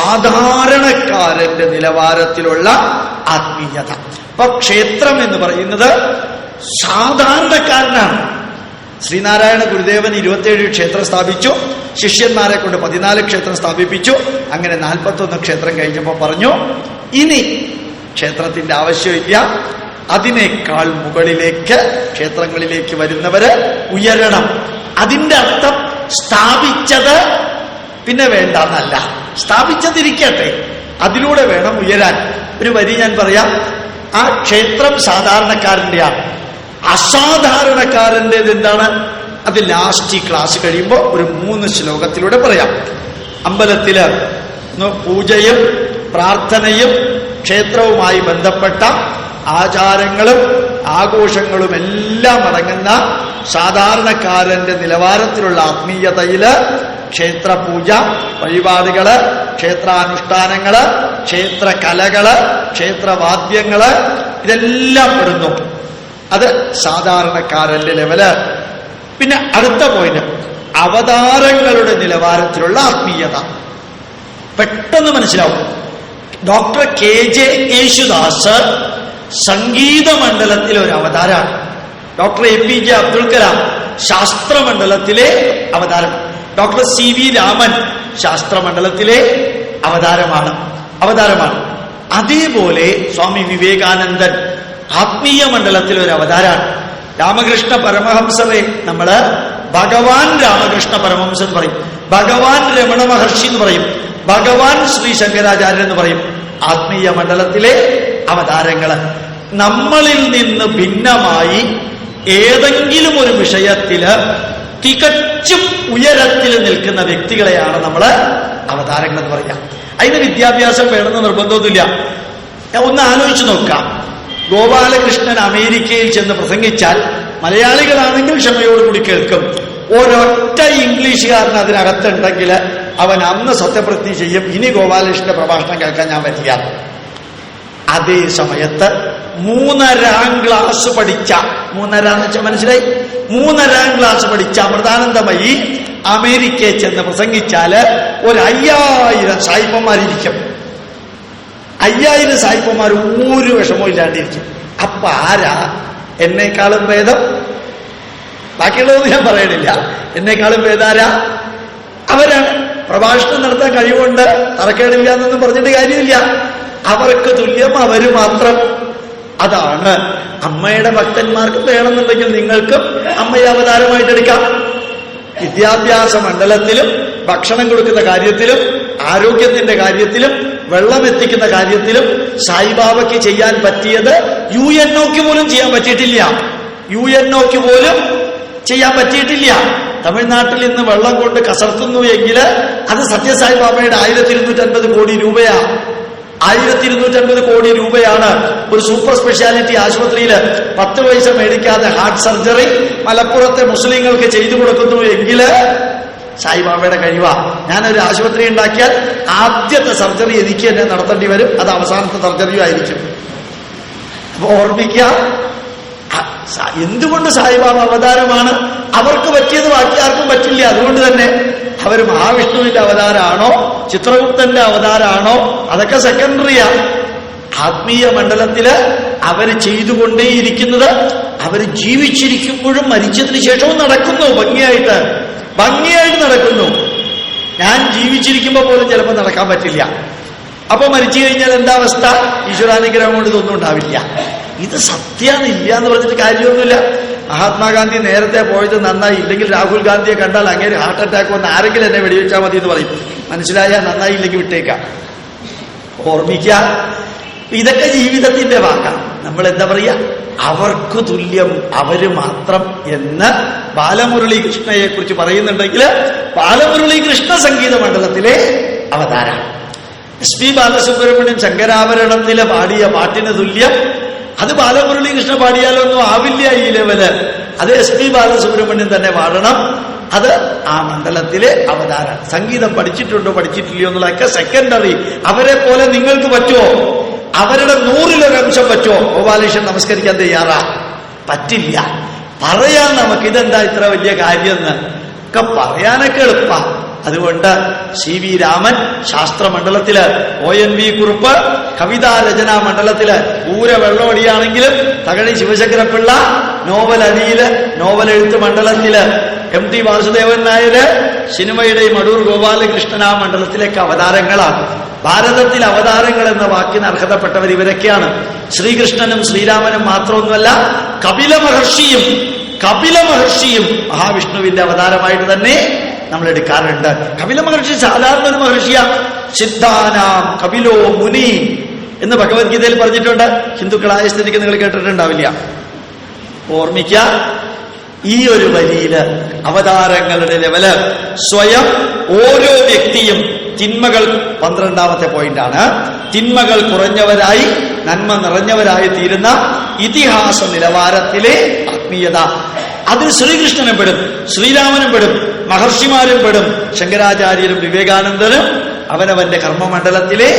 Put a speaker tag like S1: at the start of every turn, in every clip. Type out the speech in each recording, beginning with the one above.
S1: സാധാരണക്കാരന്റെ നിലവാരത്തിലുള്ള ആത്മീയത. അപ്പൊ ക്ഷേത്രം എന്ന് പറയുന്നത് സാധാരണക്കാരനാണ്. ശ്രീനാരായണ ഗുരുദേവൻ 27 ക്ഷേത്രം സ്ഥാപിച്ചു, ശിഷ്യന്മാരെ കൊണ്ട് 14 ക്ഷേത്രം സ്ഥാപിപ്പിച്ചു. അങ്ങനെ 41 ക്ഷേത്രം കഴിഞ്ഞപ്പോൾ പറഞ്ഞു, ഇനി ക്ഷേത്രത്തിന്റെ ആവശ്യമില്ല, അതിനേക്കാൾ മുകളിലേക്ക് ക്ഷേത്രങ്ങളിലേക്ക് വരുന്നവര് ഉയരണം. അതിന്റെ അർത്ഥം സ്ഥാപിച്ചത് പിന്നെ വേണ്ടെന്നല്ല, സ്ഥാപിച്ചതിരിക്കട്ടെ, അതിലൂടെ വേണം ഉയരാൻ. ഒരു വരി ഞാൻ പറയാം. ആ ക്ഷേത്രം സാധാരണക്കാരന്റെയാണ്. അസാധാരണക്കാരൻ്റെത് എന്താണ്? അത് ലാസ്റ്റ് ക്ലാസ് കഴിയുമ്പോൾ ഒരു 3 ശ്ലോകത്തിലൂടെ പറയാം. അമ്പലത്തില് പൂജയും പ്രാർത്ഥനയും ക്ഷേത്രവുമായി ബന്ധപ്പെട്ട ആചാരങ്ങളും ആഘോഷങ്ങളും എല്ലാം അടങ്ങുന്ന സാധാരണക്കാരന്റെ നിലവാരത്തിലുള്ള ആത്മീയതയില് ക്ഷേത്രപൂജ, വഴിപാടുകള്, ക്ഷേത്രാനുഷ്ഠാനങ്ങള്, ക്ഷേത്രകലകള്, ക്ഷേത്രവാദ്യങ്ങള്, ഇതെല്ലാം പെടുന്നു. അത് സാധാരണക്കാരന്റെ ലെവല്. പിന്നെ അടുത്ത പോയിന്റ്, അവതാരങ്ങളുടെ നിലവാരത്തിലുള്ള ആത്മീയത. പെട്ടെന്ന് മനസ്സിലാവും. ഡോക്ടർ KJ യേശുദാസ് സംഗീതമണ്ഡലത്തിലെ ഒരു അവതാരമാണ്. ഡോക്ടർ APJ അബ്ദുൽ കലാം ശാസ്ത്രമണ്ഡലത്തിലെ അവതാരം. ഡോക്ടർ CV രാമൻ ശാസ്ത്രമണ്ഡലത്തിലെ അവതാരമാണ്. അതേപോലെ സ്വാമി വിവേകാനന്ദൻ ആത്മീയ മണ്ഡലത്തിലെ ഒരു അവതാരമാണ്. രാമകൃഷ്ണ പരമഹംസരെ നമ്മള് ഭഗവാൻ രാമകൃഷ്ണ പരമഹംസൻ പറയും, ഭഗവാൻ രമണ മഹർഷി എന്ന് പറയും, ഭഗവാൻ ശ്രീ ശങ്കരാചാര്യൻ എന്ന് പറയും. ആത്മീയ മണ്ഡലത്തിലെ അവതാരങ്ങള്. നമ്മളിൽ നിന്ന് ഭിന്നമായി ഏതെങ്കിലും ഒരു വിഷയത്തില് തികച്ചും ഉയരത്തിൽ നിൽക്കുന്ന വ്യക്തികളെയാണ് നമ്മള് അവതാരങ്ങൾ എന്ന് പറയാം. അതിന് വിദ്യാഭ്യാസം വേണമെന്ന് നിർബന്ധമൊന്നുമില്ല. ഒന്ന് ആലോചിച്ച് നോക്കാം. ഗോപാലകൃഷ്ണൻ അമേരിക്കയിൽ ചെന്ന് പ്രസംഗിച്ചാൽ മലയാളികളാണെങ്കിൽ ക്ഷമയോടുകൂടി കേൾക്കും. ഒരൊറ്റ ഇംഗ്ലീഷുകാരൻ അതിനകത്തുണ്ടെങ്കിൽ അവൻ അന്ന് സത്യപ്രതിജ്ഞ ചെയ്യും, ഇനി ഗോപാലകൃഷ്ണന്റെ പ്രഭാഷണം കേൾക്കാൻ ഞാൻ വരില്ല. അതേ സമയത്ത് 3ാം ക്ലാസ് പഠിച്ച, 3ാം മനസ്സിലായി, 3ാം ക്ലാസ് പഠിച്ച അമൃതാനന്ദമയി അമേരിക്കയിൽ ചെന്ന് പ്രസംഗിച്ചാല് 5000 സായിപ്പന്മാരിരിക്കും. 5000 സായിപ്പന്മാർ ഒരു വിഷമവും ഇല്ലാണ്ടിരിക്കും. അപ്പൊ ആരാ എന്നെക്കാളും ഭേദം? ബാക്കിയുള്ളതൊന്നും ഞാൻ പറയണില്ല. എന്നെക്കാളും ഭേദാരാ? അവരാണ്. പ്രഭാഷണം നടത്താൻ കഴിവുണ്ട്, തറക്കേടില്ല എന്നൊന്നും പറഞ്ഞിട്ട് കാര്യമില്ല. അവർക്ക് തുല്യം അവര് മാത്രം. അതാണ് അമ്മയുടെ ഭക്തന്മാർക്ക് വേണമെന്നുണ്ടെങ്കിൽ നിങ്ങൾക്കും അമ്മയെ അവതാരമായിട്ടെടുക്കാം. വിദ്യാഭ്യാസ മണ്ഡലത്തിലും ഭക്ഷണം കൊടുക്കുന്ന കാര്യത്തിലും ആരോഗ്യത്തിന്റെ കാര്യത്തിലും വെള്ളം എത്തിക്കുന്ന കാര്യത്തിലും സായിബാബയ്ക്ക് ചെയ്യാൻ പറ്റിയത് UNOക്ക് പോലും ചെയ്യാൻ പറ്റിയിട്ടില്ല. UNOക്ക് പോലും ചെയ്യാൻ പറ്റിയിട്ടില്ല. തമിഴ്നാട്ടിൽ ഇന്ന് വെള്ളം കൊണ്ട് കസർത്തുന്നു എങ്കിൽ അത് സത്യസായിബാബയുടെ 1250 കോടി രൂപയാ. 1250 കോടി രൂപയാണ് ഒരു സൂപ്പർ സ്പെഷ്യാലിറ്റി ആശുപത്രിയിൽ 10 പൈസ മേടിക്കാതെ ഹാർട്ട് സർജറി മലപ്പുറത്തെ മുസ്ലിങ്ങൾക്ക് ചെയ്തു കൊടുക്കുന്നു എങ്കിൽ സായിബാബയുടെ കഴിവാ. ഞാനൊരു ആശുപത്രി ഉണ്ടാക്കിയാൽ ആദ്യത്തെ സർജറി എനിക്ക് തന്നെ നടത്തേണ്ടി വരും, അത് അവസാനത്തെ സർജറിയും ആയിരിക്കും. അപ്പൊ ഓർമ്മിക്കുക, എന്തുകൊണ്ട് സായിബാബ അവതാരമാണ്? അവർക്ക് പറ്റിയത് ബാക്കി ആർക്കും പറ്റില്ല. അതുകൊണ്ട് തന്നെ അവർ മഹാവിഷ്ണുവിന്റെ അവതാരമാണോ ചിത്രഗുപ്തന്റെ അവതാരമാണോ അതൊക്കെ സെക്കൻഡറിയാ. ആത്മീയ മണ്ഡലത്തില് അവര് ചെയ്തുകൊണ്ടേയിരിക്കുന്നത് അവർ ജീവിച്ചിരിക്കുമ്പോഴും മരിച്ചതിന് ശേഷവും നടക്കുന്നു. ഭംഗിയായിട്ട് നടക്കുന്നു. ഞാൻ ജീവിച്ചിരിക്കുമ്പോ പോലും ചിലപ്പോൾ നടക്കാൻ പറ്റില്ല. അപ്പൊ മരിച്ചു കഴിഞ്ഞാൽ എന്താ അവസ്ഥ? ഈശ്വരാനുഗ്രഹം കൊണ്ട് ഇതൊന്നും ഉണ്ടാവില്ല. ഇത് സത്യമില്ല എന്ന് പറഞ്ഞിട്ട് കാര്യമൊന്നുമില്ല. മഹാത്മാഗാന്ധി നേരത്തെ പോയത് നന്നായി, ഇല്ലെങ്കിൽ രാഹുൽ ഗാന്ധിയെ കണ്ടാൽ അങ്ങനെ ഹാർട്ട് അറ്റാക്ക് വന്ന് ആരെങ്കിലും എന്നെ വെടിവെച്ചാൽ മതി എന്ന് പറയും. മനസ്സിലായാൽ നന്നായി, ഇല്ലെങ്കിൽ വിട്ടേക്കാം. ഓർമ്മിക്കുക, ഇതൊക്കെ ജീവിതത്തിന്റെ ഭാഗമാണ്. നമ്മൾ എന്താ പറയുക, അവർക്ക് തുല്യം അവര് മാത്രം എന്ന് ബാലമുരളി കൃഷ്ണയെ കുറിച്ച് പറയുന്നുണ്ടെങ്കിൽ ബാലമുരളി കൃഷ്ണ സംഗീത മണ്ഡലത്തിലെ അവതാരം. SP ബാലസുബ്രഹ്മണ്യം ശങ്കരാഭരണത്തിലെ പാടിയ പാട്ടിന് തുല്യം അത് ബാലമുരളി കൃഷ്ണ പാടിയാലൊന്നും ആവില്ല ഈ ലെവല്. അത് SP ബാലസുബ്രഹ്മണ്യം തന്നെ പാടണം. അത് ആ മണ്ഡലത്തിലെ അവതാരം. സംഗീതം പഠിച്ചിട്ടുണ്ടോ പഠിച്ചിട്ടില്ലയോ എന്നുള്ളതൊക്കെ സെക്കൻഡറി. അവരെ പോലെ നിങ്ങൾക്ക് പറ്റുമോ? അവരുടെ 100% പറ്റുമോ? ഗോപാലകൃഷ്ണൻ നമസ്കരിക്കാൻ തയ്യാറാ? പറ്റില്ല. പറയാൻ നമുക്ക് ഇതെന്താ ഇത്ര വലിയ കാര്യമെന്ന് ഒക്കെ പറയാനൊക്കെ എളുപ്പ. അതുകൊണ്ട് CV രാമൻ ശാസ്ത്രമണ്ഡലത്തില്, ONV കുറുപ്പ് കവിതാരചനാ മണ്ഡലത്തില് പൂര വെള്ളമടിയാണെങ്കിലും തകഴി ശിവശങ്കരപ്പിള്ള നോവൽ അടിയില് നോവൽ എഴുത്ത് മണ്ഡലത്തില്, MT വാസുദേവൻ നായര് സിനിമയുടെയും അടൂർ ഗോപാലകൃഷ്ണൻ ആ മണ്ഡലത്തിലേക്ക് അവതാരങ്ങളാണ്. ഭാരതത്തിൽ അവതാരങ്ങൾ എന്ന വാക്കിന് അർഹതപ്പെട്ടവർ ഇവരൊക്കെയാണ്. ശ്രീകൃഷ്ണനും ശ്രീരാമനും മാത്രമൊന്നുമല്ല, കപില മഹർഷിയും മഹാവിഷ്ണുവിന്റെ അവതാരമായിട്ട് തന്നെ നമ്മൾ എടുക്കാറുണ്ട്. കപില മഹർഷി സാധാരണ ഒരു മഹർഷിയാ. സിദ്ധാനാം കപിലോ മുനി എന്ന് ഭഗവത്ഗീതയിൽ പറഞ്ഞിട്ടുണ്ട്. ഹിന്ദുക്കളായ സ്ഥിതിക്ക് നിങ്ങൾ കേട്ടിട്ടുണ്ടാവില്ല, ഓർമ്മിക്കുക. ഈ ഒരു വരിയില് അവതാരങ്ങളുടെ ലെവല് സ്വയം ഓരോ വ്യക്തിയും തിന്മകൾ 12ാമത്തെ പോയിന്റാണ്. തിന്മകൾ കുറഞ്ഞവരായി നന്മ നിറഞ്ഞവരായി തീരുന്ന ഇതിഹാസ നിലവാരത്തിലെ ആത്മീയത. അതിൽ ശ്രീകൃഷ്ണനും പെടും, ശ്രീരാമനും പെടും, മഹർഷിമാരും പെടും, ശങ്കരാചാര്യരും വിവേകാനന്ദനും അവനവന്റെ കർമ്മമണ്ഡലത്തിലെ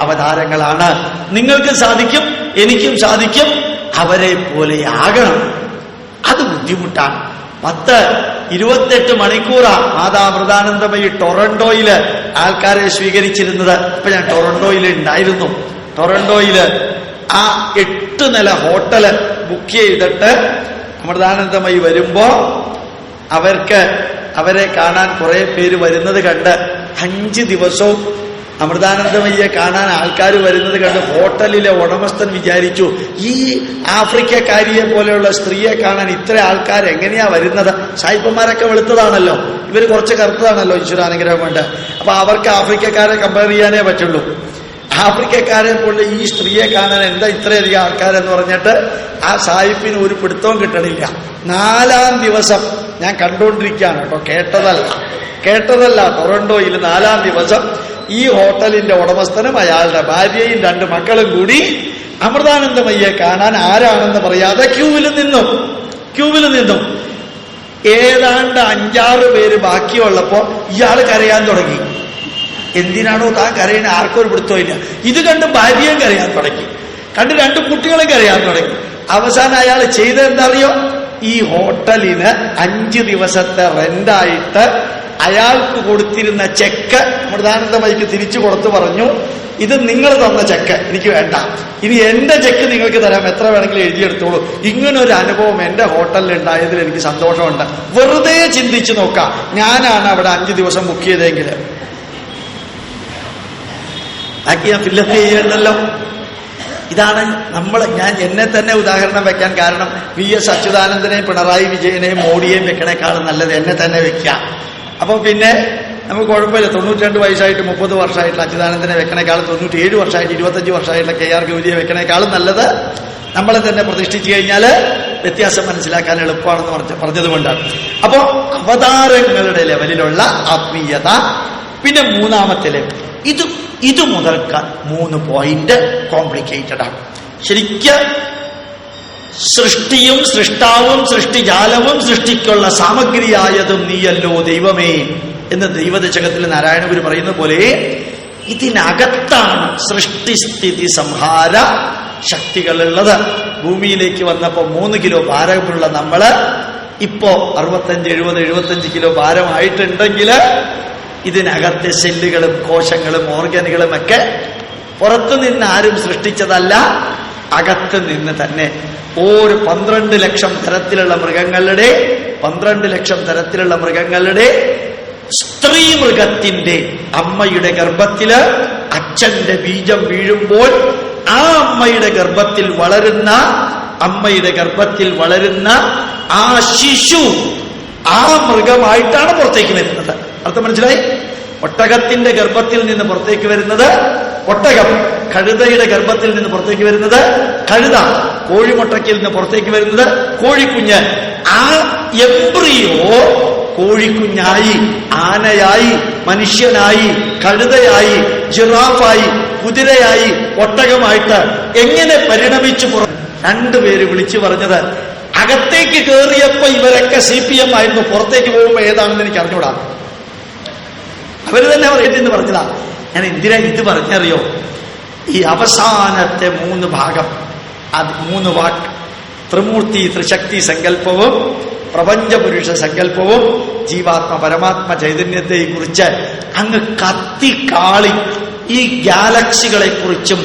S1: അവതാരങ്ങളാണ്. നിങ്ങൾക്ക് സാധിക്കും, എനിക്കും സാധിക്കും, അവരെ പോലെയാകണം. അത് ബുദ്ധിമുട്ടാണ്. 10-28 മണിക്കൂറാ മാതാമൃതാനന്ദമയി ടൊറന്റോയില് ആൾക്കാരെ സ്വീകരിച്ചിരുന്നത്. ഇപ്പൊ ഞാൻ ടൊറന്റോയിൽ ഉണ്ടായിരുന്നു. ടൊറന്റോയില് ആ 8 നില ഹോട്ടല് ബുക്ക് ചെയ്തിട്ട് അമൃതാനന്ദമയി വരുമ്പോ അവരെ കാണാൻ കുറെ പേര് വരുന്നത് കണ്ട് 5 ദിവസവും അമൃതാനന്ദമയ്യെ കാണാൻ ആൾക്കാർ വരുന്നത് കണ്ട് ഹോട്ടലിലെ ഉടമസ്ഥൻ വിചാരിച്ചു, ഈ ആഫ്രിക്കക്കാരിയെ പോലെയുള്ള സ്ത്രീയെ കാണാൻ ഇത്ര ആൾക്കാർ എങ്ങനെയാ വരുന്നത്? സായിപ്പന്മാരൊക്കെ വെളുത്തതാണല്ലോ, ഇവർ കുറച്ച് കറുത്തതാണല്ലോ ഈശ്വരാനുഗ്രഹം കൊണ്ട്. അപ്പൊ അവർക്ക് ആഫ്രിക്കക്കാരെ കമ്പയർ ചെയ്യാനേ പറ്റുള്ളൂ. ആഫ്രിക്കക്കാരെ പോലെ ഈ സ്ത്രീയെ കാണാൻ എന്താ ഇത്രയധികം ആൾക്കാരെന്ന് പറഞ്ഞിട്ട് ആ സായിപ്പിന് ഒരു പിടുത്തവും കിട്ടണില്ല. 4ാം ദിവസം ഞാൻ കണ്ടുകൊണ്ടിരിക്കുകയാണ് കേട്ടോ, കേട്ടതല്ല. ടൊറന്റോയിൽ 4ാം ദിവസം ഈ ഹോട്ടലിന്റെ ഉടമസ്ഥനും അയാളുടെ ഭാര്യയും 2 മക്കളും കൂടി അമൃതാനന്ദമയ്യെ കാണാൻ ആരാണെന്ന് പറയാതെ ക്യൂവിൽ നിന്നും ഏതാണ്ട് 5-6 പേര് ബാക്കിയുള്ളപ്പോ ഇയാള് കരയാൻ തുടങ്ങി. എന്തിനാണോ താൻ കരയണ? ആർക്കൊരു പിടുത്തമില്ല. ഇത് കണ്ട് ഭാര്യയും കരയാൻ തുടങ്ങി, കണ്ട് 2 കുട്ടികളും കരയാൻ തുടങ്ങി. അവസാനം അയാൾ ചെയ്തെന്തറിയോ? ഈ ഹോട്ടലിന് 5 ദിവസത്തെ റെന്റായിട്ട് അയാൾക്ക് കൊടുത്തിരുന്ന ചെക്ക് അമൃതാനന്ദമയ്ക്ക് തിരിച്ചു കൊടുത്തു പറഞ്ഞു, ഇത് നിങ്ങൾ തന്ന ചെക്ക് എനിക്ക് വേണ്ട, ഇനി എന്റെ ചെക്ക് നിങ്ങൾക്ക് തരാം, എത്ര വേണമെങ്കിലും എഴുതിയെടുത്തോളൂ. ഇങ്ങനൊരു അനുഭവം എന്റെ ഹോട്ടലിൽ ഉണ്ടായതിൽ എനിക്ക് സന്തോഷമുണ്ട്. വെറുതെ ചിന്തിച്ചു നോക്കാം, ഞാനാണ് അവിടെ 5 ദിവസം ബുക്ക് ചെയ്തെങ്കിൽ ബാക്കി ഞാൻ ഫില്ലപ്പ് ചെയ്യണ്ടല്ലോ. ഇതാണ് ഞാൻ എന്നെ തന്നെ ഉദാഹരണം വെക്കാൻ കാരണം, VS അച്യുതാനന്ദനെയും പിണറായി വിജയനെയും മോഡിയെയും വെക്കണേക്കാളും നല്ലത് എന്നെ തന്നെ വെക്കാം. അപ്പൊ പിന്നെ നമുക്ക് കുഴപ്പമില്ല. 92 വയസ്സായിട്ട് 30 വർഷമായിട്ടുള്ള അച്യുതാനന്ദനെ വെക്കണേക്കാളും 97 വർഷമായിട്ട് 25 വർഷമായിട്ടുള്ള KR ഗൗരിയെ വെക്കണേക്കാളും നല്ലത് നമ്മളെ തന്നെ പ്രതിഷ്ഠിച്ചു കഴിഞ്ഞാൽ വ്യത്യാസം മനസ്സിലാക്കാൻ എളുപ്പമാണെന്ന് പറഞ്ഞതുകൊണ്ടാണ്. അപ്പോ അവതാരങ്ങളുടെ ലെവലിലുള്ള ആത്മീയത. പിന്നെ 3ാമത്തെ ലെവൽ, ഇത് മുതൽക്ക് 3 പോയിന്റ് കോംപ്ലിക്കേറ്റഡ് ആണ്. ശരിക്കും സൃഷ്ടിയും സൃഷ്ടാവും സൃഷ്ടിജാലവും സൃഷ്ടിക്കുള്ള സാമഗ്രിയായതും നീയല്ലോ ദൈവമേ എന്ന് ദൈവദശകത്തിൽ നാരായണഗുരു പറയുന്ന പോലെ ഇതിനകത്താണ് സൃഷ്ടിസ്ഥിതി സംഹാര ശക്തികളുള്ളത്. ഭൂമിയിലേക്ക് വന്നപ്പോ 3 കിലോ ഭാരമുള്ള നമ്മള് ഇപ്പോ 65, 70, 75 കിലോ ഭാരമായിട്ടുണ്ടെങ്കിൽ ഇതിനകത്തെ സെല്ലുകളും കോശങ്ങളും ഓർഗനുകളും ഒക്കെ പുറത്തു നിന്ന് ആരും സൃഷ്ടിച്ചതല്ല, അകത്ത് നിന്ന് തന്നെ. ഒരു 12 ലക്ഷം തരത്തിലുള്ള മൃഗങ്ങളുടെ സ്ത്രീ മൃഗത്തിന്റെ അമ്മയുടെ ഗർഭത്തില് അച്ഛന്റെ ബീജം വീഴുമ്പോൾ ആ അമ്മയുടെ ഗർഭത്തിൽ വളരുന്ന ആ ശിശു ആ മൃഗമായിട്ടാണ് പുറത്തേക്ക് വരുന്നത്. അർത്ഥം മനസ്സിലായി? ഒട്ടകത്തിന്റെ ഗർഭത്തിൽ നിന്ന് പുറത്തേക്ക് വരുന്നത് ഒട്ടകം, കഴുതയുടെ ഗർഭത്തിൽ നിന്ന് പുറത്തേക്ക് വരുന്നത് കഴുത, കോഴിമുട്ടയ്ക്കിൽ നിന്ന് പുറത്തേക്ക് വരുന്നത് കോഴിക്കുഞ്ഞ്. ആ എംബ്രിയോ കോഴിക്കുഞ്ഞായി, ആനയായി, മനുഷ്യനായി, കഴുതയായി, ജിറാഫായി, കുതിരയായി, ഒട്ടകമായിട്ട് എങ്ങനെ പരിണമിച്ചു 2 പേര് വിളിച്ചു പറഞ്ഞത്, അകത്തേക്ക് കയറിയപ്പോ ഇവരൊക്കെ CPM ആയിരുന്നു, പുറത്തേക്ക് പോകുമ്പോ ഏതാണെന്ന് എനിക്ക് അറിഞ്ഞൂടാ. അവര് തന്നെ പറയട്ടെന്ന് പറഞ്ഞതാ. ഞാൻ എന്തിനാ ഇത് പറഞ്ഞറിയോ? ഈ അവസാനത്തെ 3 ഭാഗം, അത് 3 വാക്ക്, ത്രിമൂർത്തി ത്രിശക്തി സങ്കല്പവും പ്രപഞ്ചപുരുഷ സങ്കല്പവും ജീവാത്മ പരമാത്മ ചൈതന്യത്തെയും കുറിച്ച് അങ്ങ് കത്തിക്കാളി ഈ ഗാലക്സികളെ കുറിച്ചും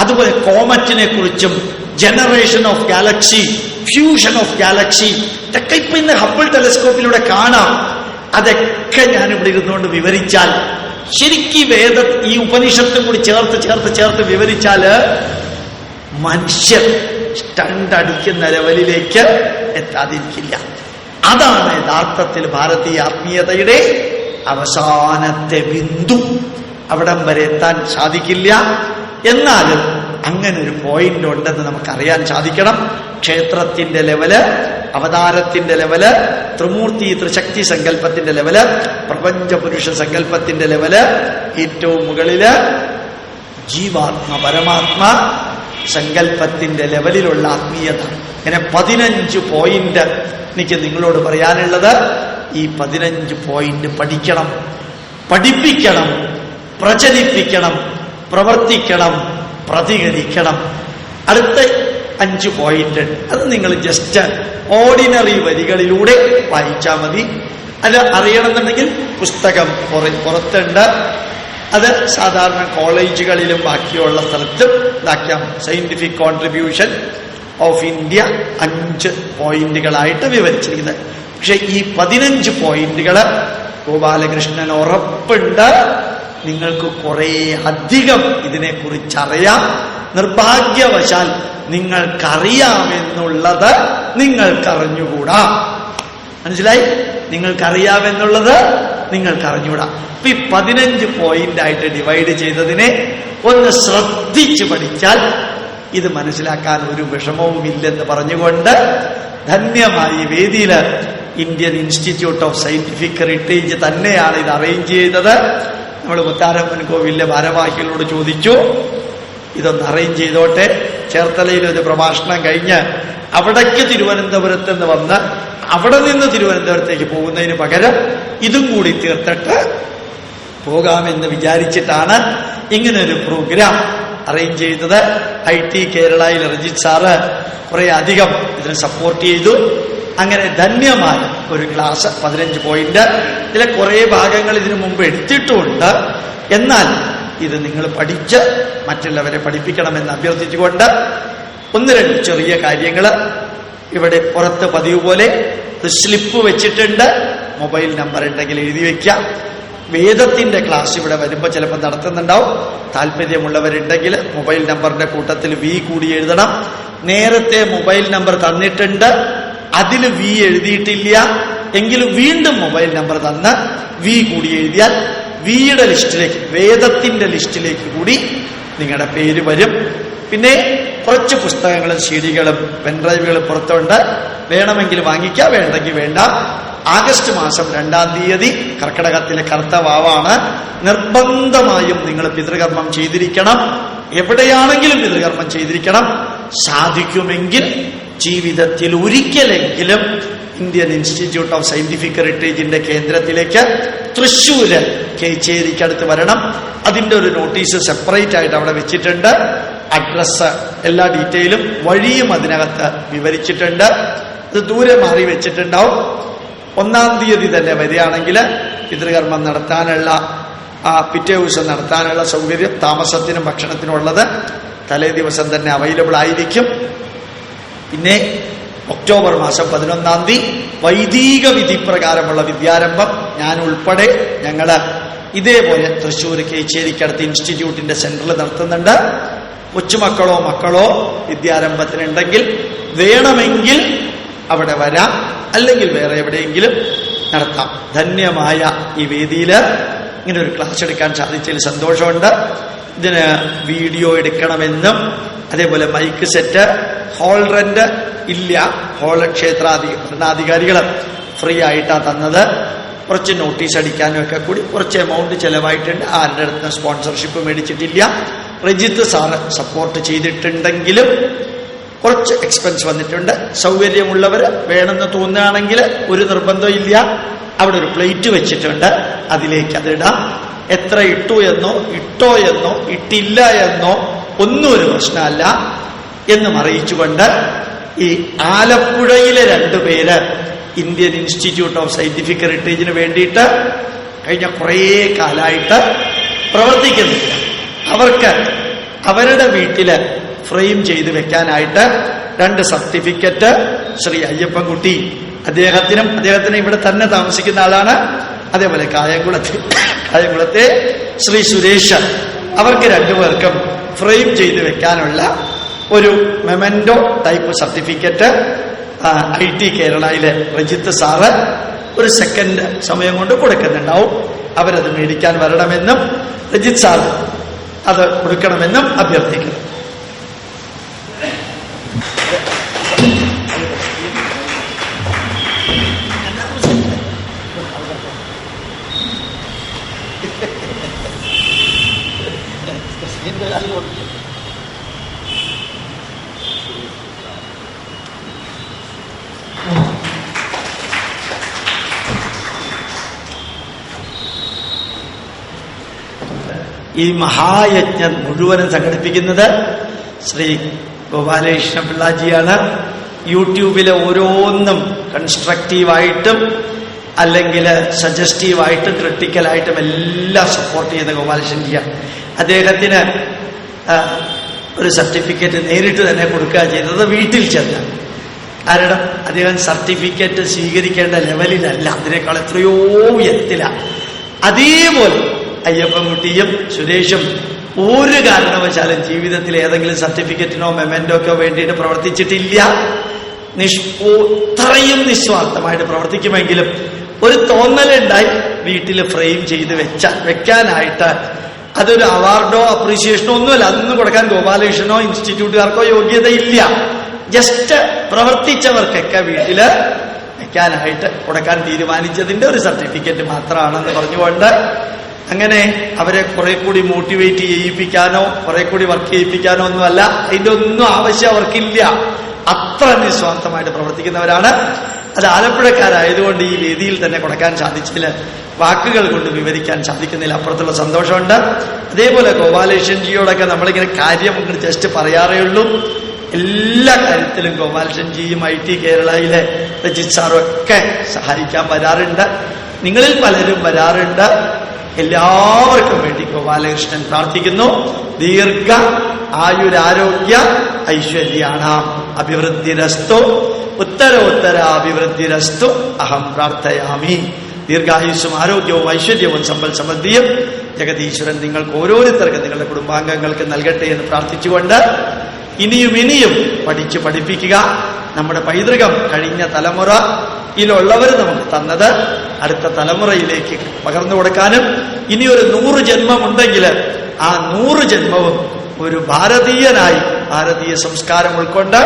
S1: അതുപോലെ കോമറ്റിനെ കുറിച്ചും generation of Galaxy, fusion of Galaxy, ഇതൊക്കെ ഇപ്പൊ ഇന്ന് ഹബിൾ ടെലസ്കോപ്പിലൂടെ കാണാം. അതൊക്കെ ഞാനിവിടെ ഇരുന്നുകൊണ്ട് വിവരിച്ചാൽ, ശരിക്കും ഈ ഉപനിഷത്തും കൂടി ചേർത്ത് വിവരിച്ചാല് മനുഷ്യർ സ്റ്റണ്ടടിക്കുന്ന ലെവലിലേക്ക് എത്താതിരിക്കില്ല. അതാണ് യഥാർത്ഥത്തിൽ ഭാരതീയ ആത്മീയതയുടെ അവസാനത്തെ ബിന്ദു. അവിടം വരെ എത്താൻ സാധിക്കില്ല. എന്നാലും അങ്ങനെ ഒരു പോയിന്റ് ഉണ്ടെന്ന് നമുക്കറിയാൻ സാധിക്കണം. ക്ഷേത്രത്തിന്റെ level, അവതാരത്തിന്റെ level, ത്രിമൂർത്തി Trishakti സങ്കല്പത്തിന്റെ level, പ്രപഞ്ചപുരുഷ സങ്കല്പത്തിന്റെ level, ഏറ്റവും മുകളില് ജീവാത്മ പരമാത്മ സങ്കല്പത്തിന്റെ ലെവലിലുള്ള ആത്മീയത. ഇങ്ങനെ 15 പോയിന്റ് എനിക്ക് നിങ്ങളോട് പറയാനുള്ളത്. ഈ 15 പോയിന്റ് പഠിക്കണം, പഠിപ്പിക്കണം, പ്രചരിപ്പിക്കണം, പ്രവർത്തിക്കണം, പ്രതികരിക്കണം. അടുത്ത 5 പോയിന്റ് അത് നിങ്ങൾ ജസ്റ്റ് ഓർഡിനറി വരികളിലൂടെ വായിച്ചാൽ മതി. അത് അറിയണമെന്നുണ്ടെങ്കിൽ പുസ്തകം പുറത്തുണ്ട്. അത് സാധാരണ കോളേജുകളിലും ബാക്കിയുള്ള സ്ഥലത്തും ഇതാക്കാം. Scientific contribution of India 5 പോയിന്റുകളായിട്ട് വിവരിച്ചിരിക്കുന്നത്. പക്ഷെ ഈ 15 പോയിന്റുകൾ ഗോപാലകൃഷ്ണൻ ഉറപ്പുണ്ട് നിങ്ങൾക്ക് കുറെ അധികം ഇതിനെക്കുറിച്ചറിയാം. നിർഭാഗ്യവശാൽ നിങ്ങൾക്കറിയാമെന്നുള്ളത് നിങ്ങൾക്കറിഞ്ഞുകൂടാ. മനസ്സിലായി? നിങ്ങൾക്കറിയാമെന്നുള്ളത് നിങ്ങൾക്കറിഞ്ഞുകൂടാ. അപ്പൊ ഈ 15 പോയിന്റ് ആയിട്ട് ഡിവൈഡ് ചെയ്തതിനെ ഒന്ന് ശ്രദ്ധിച്ചു പഠിച്ചാൽ ഇത് മനസ്സിലാക്കാൻ ഒരു വിഷമവുമില്ലെന്ന് പറഞ്ഞുകൊണ്ട് ധന്യമായി വേദിയില് Indian institute of scientific heritage തന്നെയാണ് ഇത് അറേഞ്ച് ചെയ്തത്. നമ്മൾ മുത്താരമ്മൻ കോവിലിലെ ഭാരവാഹികളോട് ചോദിച്ചു, ഇതൊന്ന് അറേഞ്ച് ചെയ്തോട്ടെ. ചേർത്തലയിൽ ഒരു പ്രഭാഷണം കഴിഞ്ഞ് അവിടേക്ക് തിരുവനന്തപുരത്ത് നിന്ന് വന്ന് അവിടെ നിന്ന് തിരുവനന്തപുരത്തേക്ക് പോകുന്നതിന് പകരം ഇതും കൂടി തീർത്തിട്ട് പോകാമെന്ന് വിചാരിച്ചിട്ടാണ് ഇങ്ങനൊരു പ്രോഗ്രാം അറേഞ്ച് ചെയ്തത്. IT കേരളയിൽ രജിത് സാറ് കുറെ അധികം ഇതിനെ സപ്പോർട്ട് ചെയ്തു. അങ്ങനെ ധന്യമായ ഒരു ക്ലാസ് 15 പോയിന്റ്. ഇതിലെ കുറെ ഭാഗങ്ങൾ ഇതിനു മുമ്പ് എടുത്തിട്ടുമുണ്ട്. എന്നാൽ ഇത് നിങ്ങൾ പഠിച്ച് മറ്റുള്ളവരെ പഠിപ്പിക്കണമെന്ന് അഭ്യർത്ഥിച്ചുകൊണ്ട് 1-2 ചെറിയ കാര്യങ്ങൾ ഇവിടെ പുറത്ത് പതിവ് പോലെ സ്ലിപ്പ് വെച്ചിട്ടുണ്ട്. മൊബൈൽ നമ്പർ ഉണ്ടെങ്കിൽ എഴുതി വെക്കാം. വേദത്തിന്റെ ക്ലാസ് ഇവിടെ വരുമ്പോൾ ചിലപ്പോൾ നടത്തുന്നുണ്ടാവും. താല്പര്യമുള്ളവരുണ്ടെങ്കിൽ മൊബൈൽ നമ്പറിന്റെ കൂട്ടത്തിൽ V കൂടി എഴുതണം. നേരത്തെ മൊബൈൽ നമ്പർ തന്നിട്ടുണ്ട്, അതിൽ V എഴുതിയിട്ടില്ല എങ്കിലും വീണ്ടും മൊബൈൽ നമ്പർ തന്ന് V കൂടി എഴുതിയാൽ വിയുടെ ലിസ്റ്റിലേക്ക്, വേദത്തിന്റെ ലിസ്റ്റിലേക്ക് കൂടി നിങ്ങളുടെ പേര് വരും. പിന്നെ കുറച്ച് പുസ്തകങ്ങളും CD-കളും പെൻഡ്രൈവുകളും പുറത്തുണ്ട്. വേണമെങ്കിൽ വാങ്ങിക്കാം, വേണ്ടെങ്കിൽ വേണ്ട. ആഗസ്റ്റ് മാസം 2-ാം തീയതി കർക്കിടകത്തിലെ കറുത്ത വാവാണ്. നിർബന്ധമായും നിങ്ങൾ പിതൃകർമ്മം ചെയ്തിരിക്കണം. എവിടെയാണെങ്കിലും പിതൃകർമ്മം ചെയ്തിരിക്കണം. സാധിക്കുമെങ്കിൽ ജീവിതത്തിൽ ഒരിക്കലെങ്കിലും ഇന്ത്യൻ ഇൻസ്റ്റിറ്റ്യൂട്ട് ഓഫ് സയന്റിഫിക് ഹെറിറ്റേജിന്റെ കേന്ദ്രത്തിലേക്ക് തൃശ്ശൂര് കേച്ചേരിക്കടുത്ത് വരണം. അതിന്റെ ഒരു നോട്ടീസ് സെപ്പറേറ്റ് ആയിട്ട് അവിടെ വെച്ചിട്ടുണ്ട്. അഡ്രസ്, എല്ലാ ഡീറ്റെയിലും, വഴിയും അതിനകത്ത് വിവരിച്ചിട്ടുണ്ട്. ഇത് ദൂരെ മാറി വെച്ചിട്ടുണ്ടാവും. 1-ാം തീയതി തന്നെ വരികയാണെങ്കിൽ പിതൃകർമ്മം നടത്താനുള്ള പിറ്റേ ദിവസം നടത്താനുള്ള സൗകര്യം, താമസത്തിനും ഭക്ഷണത്തിനും ഉള്ളത് തലേ ദിവസം തന്നെ അവൈലബിൾ ആയിരിക്കും. പിന്നെ ഒക്ടോബർ മാസം 11-ാം തീയതി വൈദിക വിധിപ്രകാരമുള്ള വിദ്യാരംഭം ഞാൻ ഉൾപ്പെടെ ഞങ്ങള് ഇതേപോലെ തൃശ്ശൂർ കേച്ചേരിക്കടുത്ത് ഇൻസ്റ്റിറ്റ്യൂട്ടിന്റെ സെന്ററിൽ നടത്തുന്നുണ്ട്. കൊച്ചുമക്കളോ മക്കളോ വിദ്യാരംഭത്തിനുണ്ടെങ്കിൽ വേണമെങ്കിൽ അവിടെ വരാം, അല്ലെങ്കിൽ വേറെ എവിടെയെങ്കിലും നടത്താം. ധന്യമായ ഈ വേദിയിൽ ഇങ്ങനെ ഒരു ക്ലാസ് എടുക്കാൻ സാധിച്ചതിൽ സന്തോഷമുണ്ട്. ഇതിന് വീഡിയോ എടുക്കണമെന്നും അതേപോലെ മൈക്ക് സെറ്റ്, ഹോൾ റെന്റ് ഇല്ല. ഹോൾ ഭരണാധികാരികൾ ഫ്രീ ആയിട്ടാണ് തന്നത്. കുറച്ച് നോട്ടീസ് അടിക്കാനും ഒക്കെ കൂടി കുറച്ച് എമൗണ്ട് ചെലവായിട്ടുണ്ട്. ആരുടെ അടുത്ത് സ്പോൺസർഷിപ്പ് മേടിച്ചിട്ടില്ല. രജിത്ത് സാറ് സപ്പോർട്ട് ചെയ്തിട്ടുണ്ടെങ്കിലും കുറച്ച് എക്സ്പെൻസ് വന്നിട്ടുണ്ട്. സൗകര്യമുള്ളവർ വേണമെന്ന് തോന്നുകയാണെങ്കിൽ ഒരു നിർബന്ധം ഇല്ല. അവിടെ ഒരു പ്ലേറ്റ് വെച്ചിട്ടുണ്ട്, അതിലേക്ക് അതിടാം. എത്ര ഇട്ടു എന്നോ ഇട്ടില്ല എന്നോ ഒന്നും ഒരു പ്രശ്നമല്ല എന്നും അറിയിച്ചുകൊണ്ട് ഈ ആലപ്പുഴയിലെ 2 പേര് ഇന്ത്യൻ ഇൻസ്റ്റിറ്റ്യൂട്ട് ഓഫ് സയന്റിഫിക് ഹെറിറ്റേജിന് വേണ്ടിയിട്ട് കഴിഞ്ഞ കുറേ കാലമായിട്ട് പ്രവർത്തിക്കുന്നില്ല. അവർക്ക് അവരുടെ വീട്ടില് ഫ്രെയിം ചെയ്ത് വെക്കാനായിട്ട് 2 സർട്ടിഫിക്കറ്റ് ശ്രീ അയ്യപ്പൻകുട്ടി, അദ്ദേഹത്തിന് ഇവിടെ തന്നെ താമസിക്കുന്ന ആളാണ്, അതേപോലെ കായംകുളത്തെ ശ്രീ സുരേഷ്, അവർക്ക് 2 പേർക്കും ഫ്രെയിം ചെയ്ത് വെക്കാനുള്ള ഒരു മെമന്റോ ടൈപ്പ് സർട്ടിഫിക്കറ്റ് IT കേരളയിലെ രജിത്ത് സാറ് ഒരു സെക്കൻഡ് സമയം കൊണ്ട് കൊടുക്കുന്നുണ്ടാവും. അവരത് മേടിക്കാൻ വരണമെന്നും രജിത് സാർ അത് കൊടുക്കണമെന്നും അഭ്യർത്ഥിക്കുന്നു. ഈ മഹായജ്ഞം മുഴുവനും സംഘടിപ്പിക്കുന്നത് ശ്രീ ഗോപാലകൃഷ്ണ പിള്ളാജിയാണ്. യൂട്യൂബിലെ ഓരോന്നും കൺസ്ട്രക്റ്റീവായിട്ടും അല്ലെങ്കിൽ സജസ്റ്റീവായിട്ടും ക്രിട്ടിക്കലായിട്ടും എല്ലാം സപ്പോർട്ട് ചെയ്യുന്ന ഗോപാലകൃഷ്ണൻജിയാണ്. അദ്ദേഹത്തിന് ഒരു സർട്ടിഫിക്കറ്റ് നേരിട്ട് തന്നെ കൊടുക്കുക ചെയ്തത് വീട്ടിൽ ചെന്ന്. കാരണം അദ്ദേഹം സർട്ടിഫിക്കറ്റ് സ്വീകരിക്കേണ്ട ലെവലിലല്ല, അതിനേക്കാൾ എത്രയോ ഉയരത്തിലാണ്. അതേപോലെ അയ്യപ്പൻകുട്ടിയും സുരേഷും ഒരു കാരണവശാലും ജീവിതത്തിൽ ഏതെങ്കിലും സർട്ടിഫിക്കറ്റിനോ മെമന്റോക്കോ വേണ്ടിയിട്ട് പ്രവർത്തിച്ചിട്ടില്ല. ഇത്രയും നിസ്വാർത്ഥമായിട്ട് പ്രവർത്തിക്കുമെങ്കിലും ഒരു തോന്നലുണ്ടായി വീട്ടിൽ ഫ്രെയിം ചെയ്ത് വെക്കാനായിട്ട്. അതൊരു അവാർഡോ അപ്രീസിയേഷനോ ഒന്നുമല്ല, അതൊന്നും കൊടുക്കാൻ ഗോപാലകൃഷ്ണനോ ഇൻസ്റ്റിറ്റ്യൂട്ടുകാർക്കോ യോഗ്യതയില്ല. ജസ്റ്റ് പ്രവർത്തിച്ചവർക്കൊക്കെ വീട്ടില് വെക്കാനായിട്ട് കൊടുക്കാൻ തീരുമാനിച്ചതിന്റെ ഒരു സർട്ടിഫിക്കറ്റ് മാത്രമാണെന്ന് പറഞ്ഞുകൊണ്ട് അങ്ങനെ അവരെ കുറെ കൂടി മോട്ടിവേറ്റ് ചെയ്യിപ്പിക്കാനോ കുറെ കൂടി വർക്ക് ചെയ്യിപ്പിക്കാനോ ഒന്നുമല്ല, അതിന്റെ ഒന്നും ആവശ്യം അവർക്കില്ല. അത്ര നിസ്വാർത്ഥമായിട്ട് പ്രവർത്തിക്കുന്നവരാണ്. അത് ആലപ്പുഴക്കാരായതുകൊണ്ട് ഈ വേദിയിൽ തന്നെ കൊടുക്കാൻ സാധിച്ചില്ല, വാക്കുകൾ കൊണ്ട് വിവരിക്കാൻ സാധിക്കുന്നില്ല. അപ്പുറത്തുള്ള സന്തോഷമുണ്ട്. അതേപോലെ ഗോപാലകൃഷ്ണൻജിയോടൊക്കെ നമ്മളിങ്ങനെ കാര്യം ജസ്റ്റ് പറയാറേ ഉള്ളൂ. എല്ലാ കാര്യത്തിലും ഗോപാലകൃഷ്ണൻജിയും IT കേരളയിലെ രജിത് സാറും ഒക്കെ സഹായിക്കാൻ വരാറുണ്ട്. നിങ്ങളിൽ പലരും വരാറുണ്ട്. എല്ലാവർക്കും വേണ്ടി ഗോപാലകൃഷ്ണൻ പ്രാർത്ഥിക്കുന്നു. ദീർഘ ആയുരാരോഗ്യ ഐശ്വര്യാണ് അഭിവൃദ്ധിരസ്തു ഉത്തരോത്തരാഭിവൃദ്ധിരസ്തു അഹം പ്രാർത്ഥയാമി. ദീർഘായുസ്സും ആരോഗ്യവും ഐശ്വര്യവും സമ്പൽ സമൃദ്ധിയും ജഗതീശ്വരൻ നിങ്ങൾക്ക് ഓരോരുത്തർക്കും നിങ്ങളുടെ കുടുംബാംഗങ്ങൾക്ക് നൽകട്ടെ എന്ന് പ്രാർത്ഥിച്ചുകൊണ്ട് ഇനിയും പഠിപ്പിക്കുക. നമ്മുടെ പൈതൃകം കഴിഞ്ഞ തലമുറയിലുള്ളവർ നമുക്ക് തന്നത് അടുത്ത തലമുറയിലേക്ക് പകർന്നു കൊടുക്കാനും ഇനിയൊരു 100 ജന്മമുണ്ടെങ്കിൽ ആ 100 ജന്മവും ഒരു ഭാരതീയനായി ഭാരതീയ സംസ്കാരം ഉൾക്കൊണ്ട്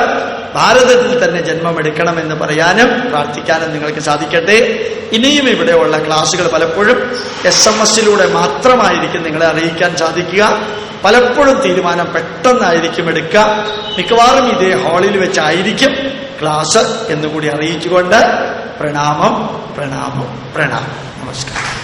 S1: ഭാരതത്തിൽ തന്നെ ജന്മമെടുക്കണമെന്ന് പറയാനും പ്രാർത്ഥിക്കാനും നിങ്ങൾക്ക് സാധിക്കട്ടെ. ഇനിയും ഇവിടെയുള്ള ക്ലാസുകൾ പലപ്പോഴും SMS-ലൂടെ മാത്രമായിരിക്കും നിങ്ങളെ അറിയിക്കാൻ സാധിക്കുക. പലപ്പോഴും തീരുമാനം പെട്ടെന്നായിരിക്കും എടുക്കുക. മിക്കവാറും ഇതേ ഹാളിൽ വെച്ചായിരിക്കും ക്ലാസ് എന്നുകൂടി അറിയിച്ചുകൊണ്ട് പ്രണാമം. നമസ്കാരം.